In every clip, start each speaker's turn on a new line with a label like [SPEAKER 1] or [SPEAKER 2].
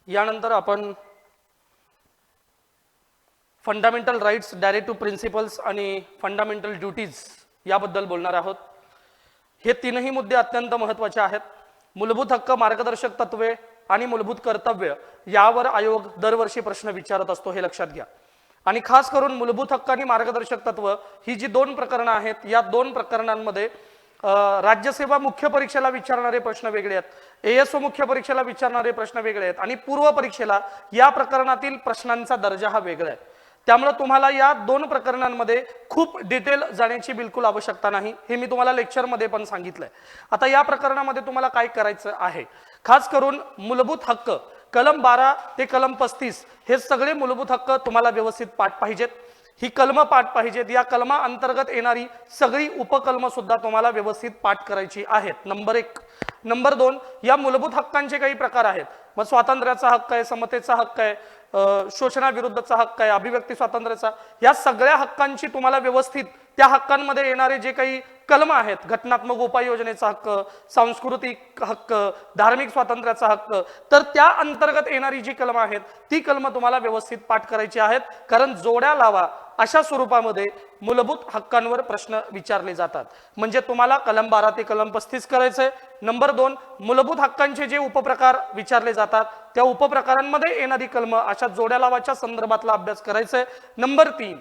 [SPEAKER 1] यानंतर आपण fundamental rights, directive principles आणि फंडामेंटल ड्युटीज याबद्दल बोलणार आहोत। हे तीनही मुद्दे अत्यंत महत्त्वाचे आहेत। मूलभूत हक्क, मार्गदर्शक तत्वे आणि मूलभूत कर्तव्य यावर आयोग दरवर्षी प्रश्न विचारत असतो, हे लक्षात घ्या। आणि खास करून मूलभूत हक्क आणि मार्गदर्शक तत्व ही जी दोन प्रकरणं आहेत, या दोन प्रकरणांमध्ये राज्यसेवा मुख्य परीक्षेला विचारणारे प्रश्न वेगळे आहेत, एएसओ मुख्य परीक्षेला विचारणारे प्रश्न वेगळे आहेत आणि पूर्व परीक्षेला या प्रकरणातील प्रश्नांचा दर्जा हा वेगळा आहे। त्यामुळे तुम्हाला या दोन प्रकरणांमध्ये खूप डिटेल जाण्याची बिलकुल आवश्यकता नाही, हे मी तुम्हाला लेक्चरमध्ये पण सांगितलंय। आता या प्रकरणामध्ये तुम्हाला काय करायचं आहे, खास करून मूलभूत हक्क कलम 12 ते कलम 35 हे सगळे मूलभूत हक्क तुम्हाला व्यवस्थित पाठ पाहिजेत। ही कलम पाठ पाहिजेत। या कलमा अंतर्गत येणारी सगळी उपकलम सुद्धा तुम्हाला व्यवस्थित पाठ करायची आहेत। नंबर 1। नंबर 2, या मूलभूत हक्कांचे काही प्रकार आहेत। मग स्वातंत्र्याचा हक्क आहे, समतेचा हक्क आहे, शोषणाविरुद्धचा हक्क आहे, अभिव्यक्ती स्वातंत्र्याचा, या सगळ्या हक्कांची तुम्हाला व्यवस्थित त्या हक्कांमध्ये येणारे जे काही कलम आहेत, घटनात्मक उपाययोजनेचा हक्क, सांस्कृतिक हक्क, धार्मिक स्वातंत्र्याचा हक्क, तर त्या अंतर्गत येणारी जी कलम आहेत ती कलम तुम्हाला व्यवस्थित पाठ करायची आहेत। कारण जोड्या लावा अशा स्वरूपामध्ये मूलभूत हक्कांवर प्रश्न विचारले जातात। म्हणजे तुम्हाला कलम 12 ते कलम 35 करायचंय। नंबर 2, मूलभूत हक्कांचे जे उपप्रकार विचारले जातात त्या उपप्रकारांमध्ये येणारी कलम अशा जोड्या लावाच्या संदर्भातला अभ्यास करायचा आहे। नंबर 3,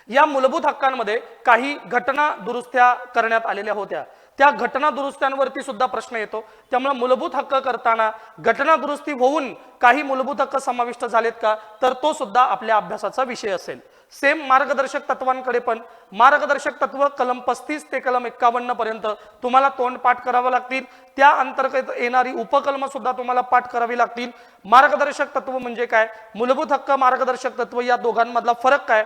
[SPEAKER 1] या मूलभूत हक्कांमध्ये काही घटना दुरुस्त्या करण्यात आलेल्या होत्या, त्या घटना दुरुस्त्यांवरती सुद्धा प्रश्न येतो। त्यामुळे मूलभूत हक्क करताना घटना दुरुस्ती होऊन काही मूलभूत हक्क समाविष्ट झालेत का, तर तो सुद्धा आपल्या अभ्यासाचा विषय असेल। सेम मार्गदर्शक तत्वांकडे पण मार्गदर्शक तत्व कलम 35 ते कलम 51 पर्यंत तुम्हाला तोंडपाठ करावं लागतील। त्या अंतर्गत येणारी उपकलम सुद्धा तुम्हाला पाठ करावी लागतील। मार्गदर्शक तत्व म्हणजे काय, मूलभूत हक्क, मार्गदर्शक तत्व या दोघांमधला फरक काय,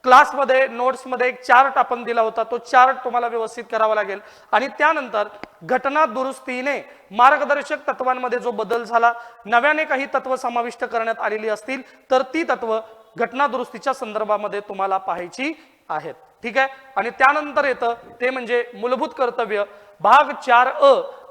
[SPEAKER 1] क्लासमध्ये नोट्समध्ये एक चार्ट आपण दिला होता, तो चार्ट तुम्हाला व्यवस्थित करावा लागेल। आणि त्यानंतर घटना दुरुस्तीने मार्गदर्शक तत्वांमध्ये जो बदल झाला, नव्याने काही तत्व समाविष्ट करण्यात आलेली असतील तर ती तत्व घटना दुरुस्तीच्या संदर्भामध्ये तुम्हाला पाहायची आहेत। ठीक आहे। आणि त्यानंतर येतं ते म्हणजे मूलभूत कर्तव्य, भाग 4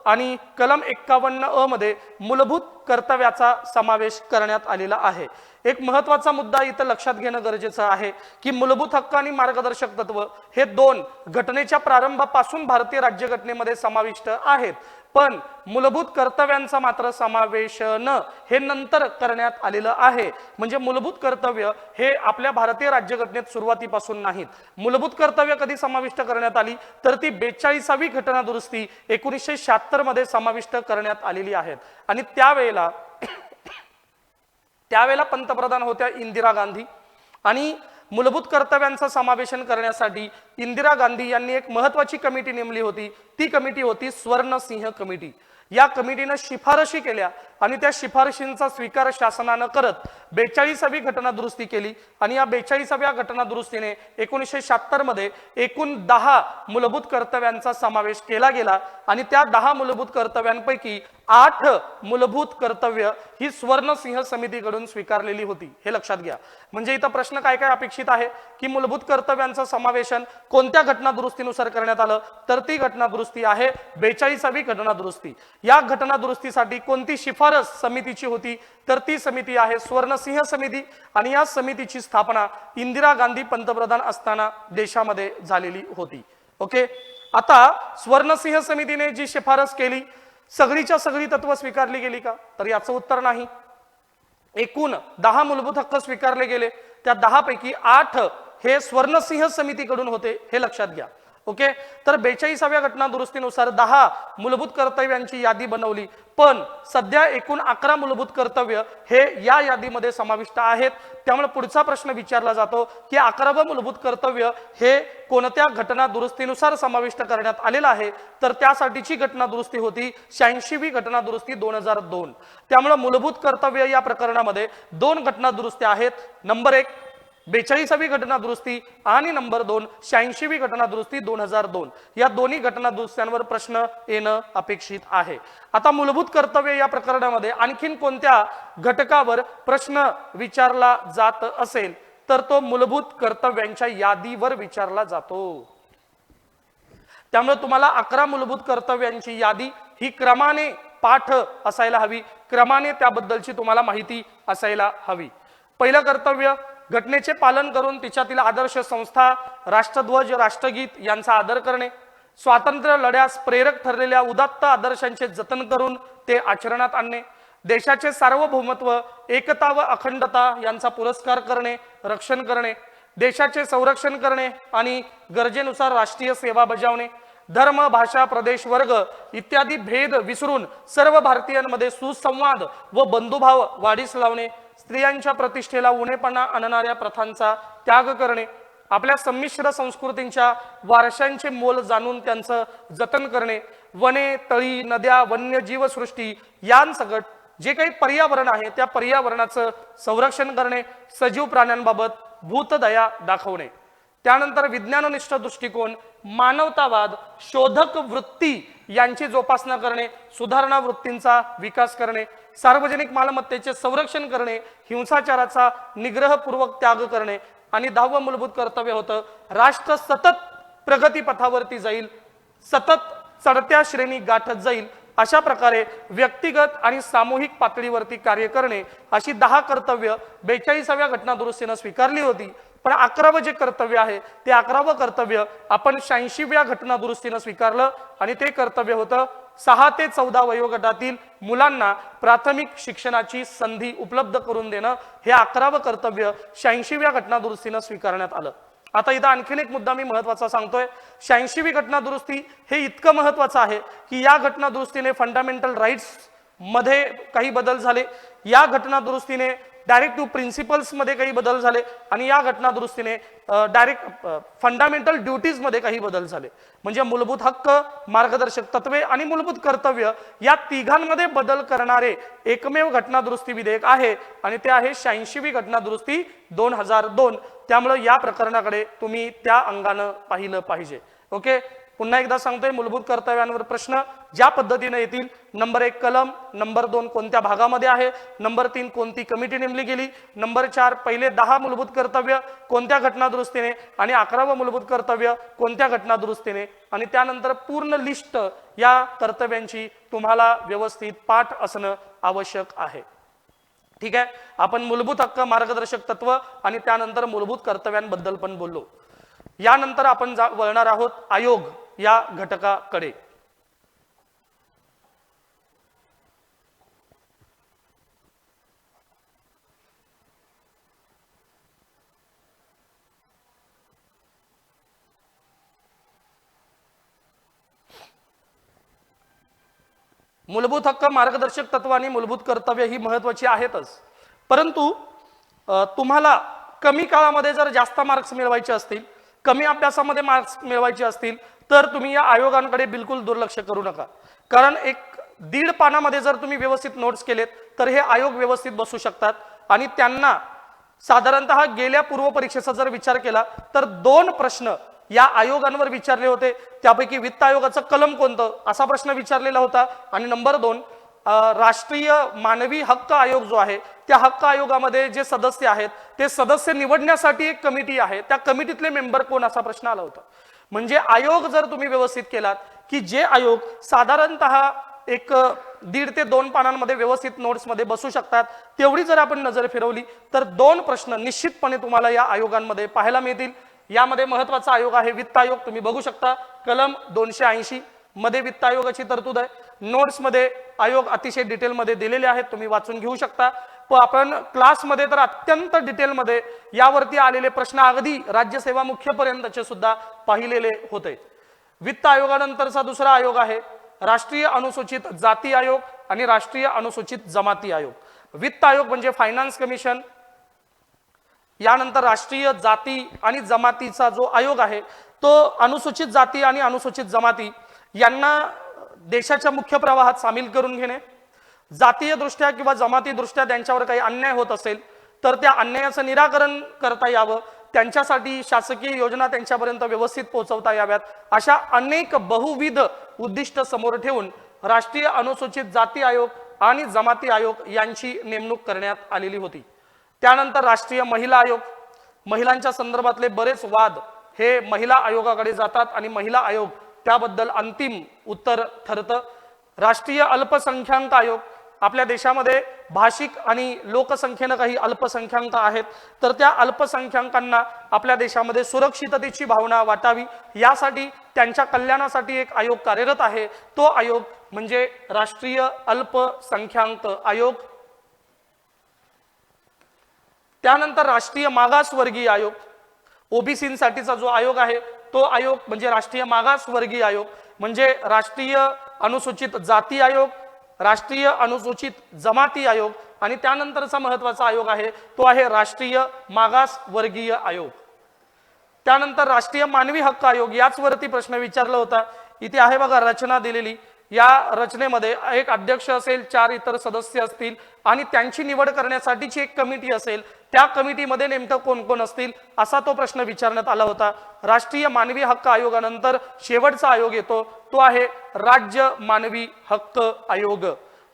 [SPEAKER 1] आणि कलम 51 मध्ये मूलभूत कर्तव्याचा समावेश करण्यात आलेला आहे। एक महत्त्वाचा मुद्दा इथं लक्षात घेणं गरजेचं आहे की मूलभूत हक्क आणि मार्गदर्शक तत्व हे दोन घटनेच्या प्रारंभापासून भारतीय राज्यघटनेमध्ये समाविष्ट आहेत, पण मूलभूत कर्तव्यांचा मात्र समावेश हे नंतर करण्यात आलेलं आहे। म्हणजे मूलभूत कर्तव्य हे आपल्या भारतीय राज्यघटनेत सुरुवातीपासून नाहीत। मूलभूत कर्तव्य कधी समाविष्ट करण्यात आली तर ती 42वी घटना दुरुस्ती 1976 मध्ये समाविष्ट करण्यात आलेली आहेत। आणि त्यावेळेला पंतप्रधान होत्या इंदिरा गांधी आणि मूलभूत कर्तव्यांचा समावेशन करण्यासाठी इंदिरा गांधी यांनी एक महत्त्वाची कमिटी नेमली होती। ती कमिटी होती स्वर्णसिंह कमिटी। या कमिटीने शिफारशी केल्या आणि त्या शिफारशींचा स्वीकार शासनाने करत 42वी घटना दुरुस्ती केली। आणि या 42व्या घटना दुरुस्तीने 1976 मध्ये एकूण 10 मूलभूत कर्तव्यांचा समावेश केला गेला आणि त्या 10 मूलभूत कर्तव्यांपैकी 8 मूलभूत कर्तव्य ही स्वर्णसिंह समितीकडून स्वीकारलेली होती, हे लक्षात घ्या। म्हणजे इथं प्रश्न काय काय अपेक्षित आहे की मूलभूत कर्तव्यांचं समावेशन कोणत्या घटना दुरुस्तीनुसार करण्यात आलं, तर ती घटना दुरुस्ती आहे 42वी घटना दुरुस्ती। या घटना दुरुस्तीसाठी कोणती शिफारस समितीची होती, तर ती समिती आहे स्वर्णसिंह समिती। आणि या समितीची स्थापना इंदिरा गांधी पंतप्रधान असताना देशामध्ये झालेली होती। ओके। आता स्वर्णसिंह समितीने जी शिफारस केली, सगळीच्या सगळी तत्व स्वीकारली गेली का, तर याचं उत्तर नाही। एकूण 10 मूलभूत हक्क स्वीकारले गेले, त्या 10 पैकी 8 हे स्वर्णसिंह समितीकडून होते, हे लक्षात घ्या। ओके। तर 42व्या घटना दुरुस्तीनुसार 10 मूलभूत कर्तव्यांची यादी बनवली, पण सध्या एकूण 11 मूलभूत कर्तव्य हे या यादीमध्ये समाविष्ट आहेत। त्यामुळे पुढचा प्रश्न विचारला जातो की 11वं मूलभूत कर्तव्य हे कोणत्या घटना दुरुस्तीनुसार समाविष्ट करण्यात आलेलं आहे, तर त्यासाठीची घटना दुरुस्ती होती 86वी घटना दुरुस्ती 2002। त्यामुळे मूलभूत कर्तव्य या प्रकरणामध्ये 2 घटना दुरुस्त्या आहेत। नंबर 1 42वी घटना दुरुस्ती आणि नंबर 2 86वी घटना दुरुस्ती 2002। या दोन्ही घटना दुरुस्त्यांवर प्रश्न येणं अपेक्षित आहे। आता मूलभूत कर्तव्य या प्रकरणामध्ये आणखीन कोणत्या घटकावर प्रश्न विचारला जात असेल, तर तो मूलभूत कर्तव्यांच्या यादीवर विचारला जातो। त्यामुळे तुम्हाला 11 मूलभूत कर्तव्यांची यादी ही क्रमाने पाठ असायला हवी, क्रमाने त्याबद्दलची तुम्हाला माहिती असायला हवी। पहिलं कर्तव्य, घटनेचे पालन करून तिच्यातील आदर्श संस्था, राष्ट्रध्वज, राष्ट्रगीत यांचा आदर करणे, स्वातंत्र्य लढ्यास प्रेरक ठरलेल्या उदात्त आदर्शांचे जतन करून ते आचरणात आणणे, देशाचे सार्वभौमत्व, एकता व अखंडता यांचा पुरस्कार करणे, रक्षण करणे, देशाचे संरक्षण करणे आणि गरजेनुसार राष्ट्रीय सेवा बजावणे, धर्म, भाषा, प्रदेश, वर्ग इत्यादी भेद विसरून सर्व भारतीयांमध्ये सुसंवाद व बंधुभाव वाढीस लावणे, स्त्रियांच्या प्रतिष्ठेला उणेपणा आणणाऱ्या प्रथांचा त्याग करणे, आपल्या संमिश्र संस्कृतींच्या वारशांचे मोल जाणून त्यांचं जतन करणे, वने, तळी, नद्या, वन्यजीव सृष्टी यांसकट जे काही पर्यावरण आहे त्या पर्यावरणाचं संरक्षण करणे, सजीव प्राण्यांबाबत भूतदया दाखवणे, त्यानंतर विज्ञाननिष्ठ दृष्टिकोन, मानवतावाद, शोधक वृत्ती यांची जोपासना करणे, सुधारणा वृत्तींचा विकास करणे, सार्वजनिक मालमत्तेचे संरक्षण करणे, हिंसाचाराचा निग्रहपूर्वक त्याग करणे आणि 10वं मूलभूत कर्तव्य होतं, राष्ट्र सतत प्रगतीपथावरती जाईल, सतत चढत्या श्रेणी गाठत जाईल अशा प्रकारे व्यक्तिगत आणि सामूहिक पातळीवरती कार्य करणे, अशी 10 कर्तव्य 42व्या घटनादुरुस्तीनं स्वीकारली होती। पण 11वं जे कर्तव्य आहे ते 11वं कर्तव्य आपण 86व्या घटनादुरुस्तीनं स्वीकारलं आणि ते कर्तव्य होतं 6 ते 14 वयोगटातील मुलांना प्राथमिक शिक्षणाची संधी उपलब्ध करून देणं। हे 11वं कर्तव्य 86व्या घटनादुरुस्तीनं स्वीकारण्यात आलं। आता इथं आणखीन एक मुद्दा मी महत्वाचा सांगतोय, 86वी घटनादुरुस्ती हे इतकं महत्वाचं आहे की या घटनादुरुस्तीने फंडामेंटल राईट्स मध्ये काही बदल झाले, या घटनादुरुस्तीने डायरेक्ट टू प्रिन्सिपल्स मध्ये काही बदल झाले आणि या घटनादुरुस्तीने डायरेक्ट फंडामेंटल ड्युटीज मध्ये काही बदल झाले। म्हणजे मूलभूत हक्क, मार्गदर्शक तत्वे आणि मूलभूत कर्तव्य या तिघांमध्ये बदल करणारे एकमेव घटनादुरुस्ती विधेयक आहे आणि ते आहे 86वी घटनादुरुस्ती 2002। त्यामुळे या प्रकरणाकडे तुम्ही त्या अंगाने पाहिलं पाहिजे। ओके, पुन्हा एकदा सांगतोय, मूलभूत कर्तव्यांवर प्रश्न ज्या पद्धतीने येतील, नंबर 1 कलम, नंबर 2 कोणत्या भागामध्ये आहे, नंबर 3 कोणती कमिटी नेमली गेली, नंबर 4 पहिले 10 मूलभूत कर्तव्य कोणत्या घटनादुरुस्तीने आणि 11वं मूलभूत कर्तव्य कोणत्या घटनादुरुस्तीने आणि त्यानंतर पूर्ण लिस्ट या कर्तव्यांची तुम्हाला व्यवस्थित पाठ असणं आवश्यक आहे। ठीक आहे, आपण मूलभूत हक्क, मार्गदर्शक तत्व आणि त्यानंतर मूलभूत कर्तव्यांबद्दल पण बोललो। यानंतर आपण वळणार आहोत आयोग या घटकाकडे। मूलभूत हक्क, मार्गदर्शक तत्व आणि मूलभूत कर्तव्य ही महत्त्वाची आहेतच, परंतु तुम्हाला कमी काळामध्ये जर जास्त मार्क्स मिळवायचे असतील, कमी अभ्यासामध्ये मार्क्स मिळवायचे असतील तर तुम्ही या आयोगांकडे बिलकुल दुर्लक्ष करू नका। कारण 1.5 पानामध्ये जर तुम्ही व्यवस्थित नोट्स केलेत तर हे आयोग व्यवस्थित बसू शकतात आणि त्यांना साधारणतः गेल्या पूर्व परीक्षेचा जर विचार केला तर 2 प्रश्न या आयोगांवर विचारले होते, त्यापैकी वित्त आयोगाचं कलम कोणतं असा प्रश्न विचारलेला होता आणि नंबर 2 राष्ट्रीय मानवी हक्क आयोग जो आहे त्या हक्क आयोगामध्ये जे सदस्य आहेत ते सदस्य निवडण्यासाठी एक कमिटी आहे, त्या कमिटीतले मेंबर कोण असा प्रश्न आला होता। म्हणजे आयोग जर तुम्ही व्यवस्थित केलात की जे आयोग साधारणतः 1.5 ते 2 पानांमध्ये व्यवस्थित नोट्स मध्ये बसू शकतात, तेवढी जर आपण नजर फिरवली तर 2 प्रश्न निश्चितपणे तुम्हाला या आयोगांमध्ये पाहायला मिळतील। यामध्ये महत्त्वाचा आयोग आहे वित्त आयोग, तुम्ही बघू शकता कलम 280 मध्ये वित्त आयोगाची तरतूद आहे। नोट्स मध्ये आयोग अतिशय डिटेल मध्ये दिलेले आहेत, तुम्ही वाचून घेऊ शकता। पण आपण क्लासमध्ये तर अत्यंत डिटेल मध्ये यावरती आलेले प्रश्न अगदी राज्यसेवा मुख्यपर्यंतचे सुद्धा पाहिलेले होते। वित्त आयोगानंतरचा दुसरा आयोग आहे राष्ट्रीय अनुसूचित जाती आयोग आणि राष्ट्रीय अनुसूचित जमाती आयोग। वित्त आयोग म्हणजे फायनान्स कमिशन, यानंतर राष्ट्रीय जाती आणि जमातीचा जो आयोग आहे तो अनुसूचित जाती आणि अनुसूचित जमाती यांना देशाच्या मुख्य प्रवाहात सामील करून घेणे, जातीय दृष्ट्या किंवा जमाती दृष्ट्या त्यांच्यावर काही अन्याय होत असेल तर त्या अन्यायाचं निराकरण करता यावं, त्यांच्यासाठी शासकीय योजना त्यांच्यापर्यंत व्यवस्थित पोहोचवता याव्यात, अशा अनेक बहुविध उद्दिष्ट समोर ठेवून राष्ट्रीय अनुसूचित जाती आयोग आणि जमाती आयोग यांची नेमणूक करण्यात आलेली होती। त्यानंतर राष्ट्रीय महिला आयोग, महिलांच्या संदर्भातले बरेच वाद हे महिला आयोगाकडे जातात आणि महिला आयोग त्याबद्दल अंतिम उत्तर ठरतं। राष्ट्रीय अल्पसंख्याक आयोग, आपल्या देशामध्ये भाषिक आणि लोकसंख्येनं काही अल्पसंख्याक आहेत, तर त्या अल्पसंख्याकांना आपल्या देशामध्ये सुरक्षिततेची भावना वाटावी यासाठी त्यांच्या कल्याणासाठी एक आयोग कार्यरत आहे. तो आयोग म्हणजे राष्ट्रीय अल्पसंख्याक आयोग. त्यानंतर राष्ट्रीय मागासवर्गीय आयोग, ओबीसींसाठीचा जो आयोग आहे तो आयोग म्हणजे राष्ट्रीय मागासवर्गीय आयोग, म्हणजे राष्ट्रीय अनुसूचित जाती आयोग, राष्ट्रीय अनुसूचित जमाती आयोग आणि त्यानंतरचा महत्त्वाचा आयोग आहे तो आहे राष्ट्रीय मागासवर्गीय आयोग. त्यानंतर राष्ट्रीय मानवी हक्क आयोग, याचवरती प्रश्न विचारला होता. इथे आहे बघा रचना दिलेली. या रचनेमध्ये एक अध्यक्ष असेल, 4 इतर सदस्य असतील आणि त्यांची निवड करण्यासाठीची एक कमिटी असेल. त्या कमिटीमध्ये नेमकं कोण कोण असतील असा तो प्रश्न विचारण्यात आला होता. राष्ट्रीय मानवी हक्क आयोगानंतर शेवटचा आयोग येतो तो आहे राज्य मानवी हक्क आयोग.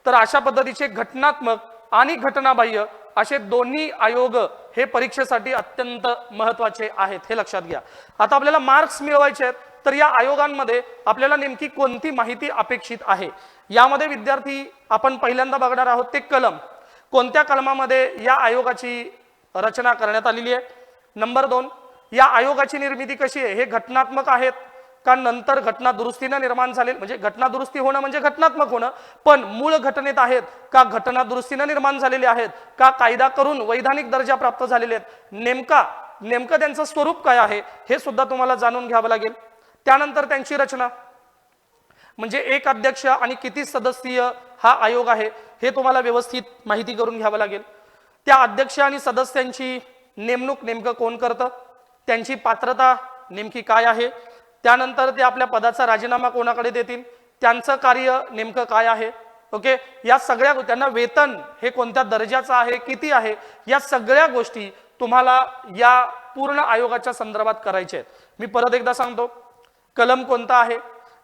[SPEAKER 1] तर अशा पद्धतीचे घटनात्मक आणि घटनाबाह्य असे दोन्ही आयोग हे परीक्षेसाठी अत्यंत महत्त्वाचे आहेत, हे लक्षात घ्या. आता आपल्याला मार्क्स मिळवायचे आहेत, तर या आयोगांमध्ये आपल्याला नेमकी कोणती माहिती अपेक्षित आहे यामध्ये विद्यार्थी आपण पहिल्यांदा बघणार आहोत ते कलम. कोणत्या कलमामध्ये या आयोगाची रचना करण्यात आलेली आहे. नंबर 2, या आयोगाची निर्मिती कशी आहे, हे घटनात्मक आहेत का नंतर घटना दुरुस्तीनं निर्माण झाले, म्हणजे घटना दुरुस्ती होणं म्हणजे घटनात्मक होणं, पण मूळ घटनेत आहेत का घटना दुरुस्तीनं निर्माण झालेले आहेत का कायदा करून वैधानिक दर्जा प्राप्त झालेले आहेत, नेमकं त्यांचं स्वरूप काय आहे हे सुद्धा तुम्हाला जाणून घ्यावं लागेल. त्यानंतर त्यांची रचना म्हणजे एक अध्यक्ष आणि किती सदस्यीय हा आयोग आहे हे तुम्हाला व्यवस्थित माहिती करून घ्यावं लागेल. त्या अध्यक्ष आणि सदस्यांची नेमणूक नेमकं कोण करतं, त्यांची पात्रता नेमकी काय आहे, त्यानंतर ते आपल्या पदाचा राजीनामा कोणाकडे देतील, त्यांचं कार्य नेमकं काय आहे. ओके, या सगळ्या त्यांना वेतन हे कोणत्या दर्जाचं आहे, किती आहे, या सगळ्या गोष्टी तुम्हाला या पूर्ण आयोगाच्या संदर्भात करायच्या आहेत. मी परत एकदा सांगतो, कलम कोणता आहे,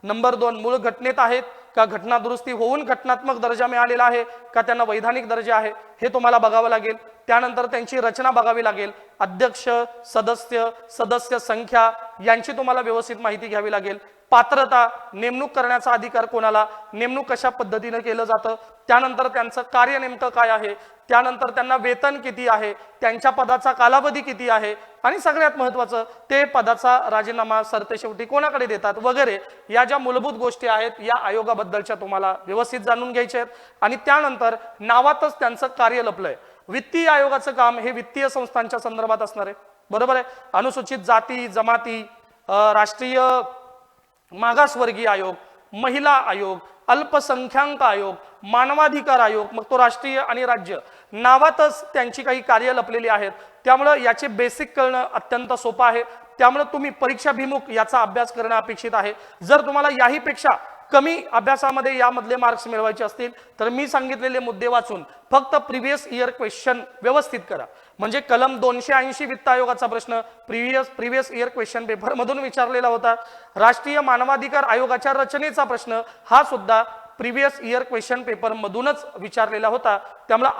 [SPEAKER 1] नंबर 2 मूळ घटनेत आहेत का घटना दुरुस्ती होऊन घटनात्मक दर्जा मिळालेला आहे का त्यांना वैधानिक दर्जा आहे हे तुम्हाला बघावं लागेल. त्यानंतर त्यांची रचना बघावी लागेल, अध्यक्ष, सदस्य संख्या यांची तुम्हाला व्यवस्थित माहिती घ्यावी लागेल. पात्रता, नेमणूक करण्याचा अधिकार कोणाला, नेमणूक कशा पद्धतीने केलं जातं, त्यानंतर त्यांचं कार्य नेमकं काय आहे, त्यानंतर त्यांना वेतन किती आहे, त्यांच्या पदाचा कालावधी किती आहे आणि सगळ्यात महत्त्वाचं ते पदाचा राजीनामा सरतेशेवटी कोणाकडे देतात वगैरे, या ज्या मूलभूत गोष्टी आहेत या आयोगाबद्दलच्या तुम्हाला व्यवस्थित जाणून घ्यायच्या आहेत. आणि त्यानंतर नावातच त्यांचं कार्य लपलंय. वित्तीय आयोगाचं काम हे वित्तीय संस्थांच्या संदर्भात असणार आहे, बरोबर आहे. अनुसूचित जाती जमाती, राष्ट्रीय मागासवर्गीय आयोग, महिला आयोग, अल्पसंख्याक आयोग, मानवाधिकार आयोग, मग तो राष्ट्रीय आणि राज्य, नावातच त्यांची काही कार्य लपलेली आहेत. त्यामुळे याचे बेसिक कळणं अत्यंत सोपं आहे. त्यामुळे तुम्ही परीक्षाभिमुख याचा अभ्यास करणं अपेक्षित आहे. जर तुम्हाला याहीपेक्षा कमी अभ्यासामध्ये यामधले मार्क्स मिळवायचे असतील तर मी सांगितलेले मुद्दे वाचून फक्त प्रिव्हियस इयर क्वेश्चन व्यवस्थित करा. म्हणजे कलम 280 वित्त आयोगाचा प्रश्न प्रिव्हियस इयर क्वेश्चन पेपर मधून विचारलेला होता. राष्ट्रीय मानवाधिकार आयोगाच्या रचनेचा प्रश्न हा सुद्धा प्रिव्हियस इयर क्वेश्चन पेपर मधूनच विचारलेला होता. त्यामुळे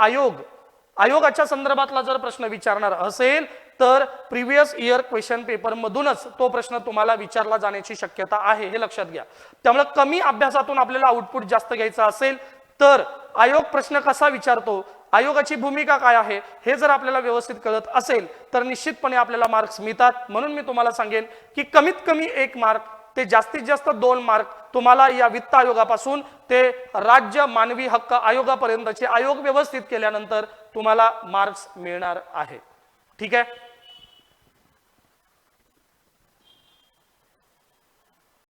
[SPEAKER 1] आयोगाच्या संदर्भातला जर प्रश्न विचारणार असेल तर प्रिव्हियस इयर क्वेश्चन पेपर मधूनच तो प्रश्न तुम्हाला विचारला जाण्याची शक्यता आहे, हे लक्षात घ्या. त्यामुळे कमी अभ्यासातून आपल्याला आउटपुट जास्त घ्यायचं असेल तर आयोग प्रश्न कसा विचारतो, आयोगाची भूमिका काय आहे हे जर आपल्याला व्यवस्थित कळत असेल तर निश्चितपणे आपल्याला मार्क्स मिळतात. म्हणून मी तुम्हाला सांगेन की कमीत कमी 1 मार्क ते जास्तीत जास्त 2 मार्क तुम्हाला या वित्त आयोगापासून ते राज्य मानवी हक्क आयोगापर्यंतचे आयोग व्यवस्थित केल्यानंतर तुम्हाला मार्क्स मिळणार आहे. ठीक आहे.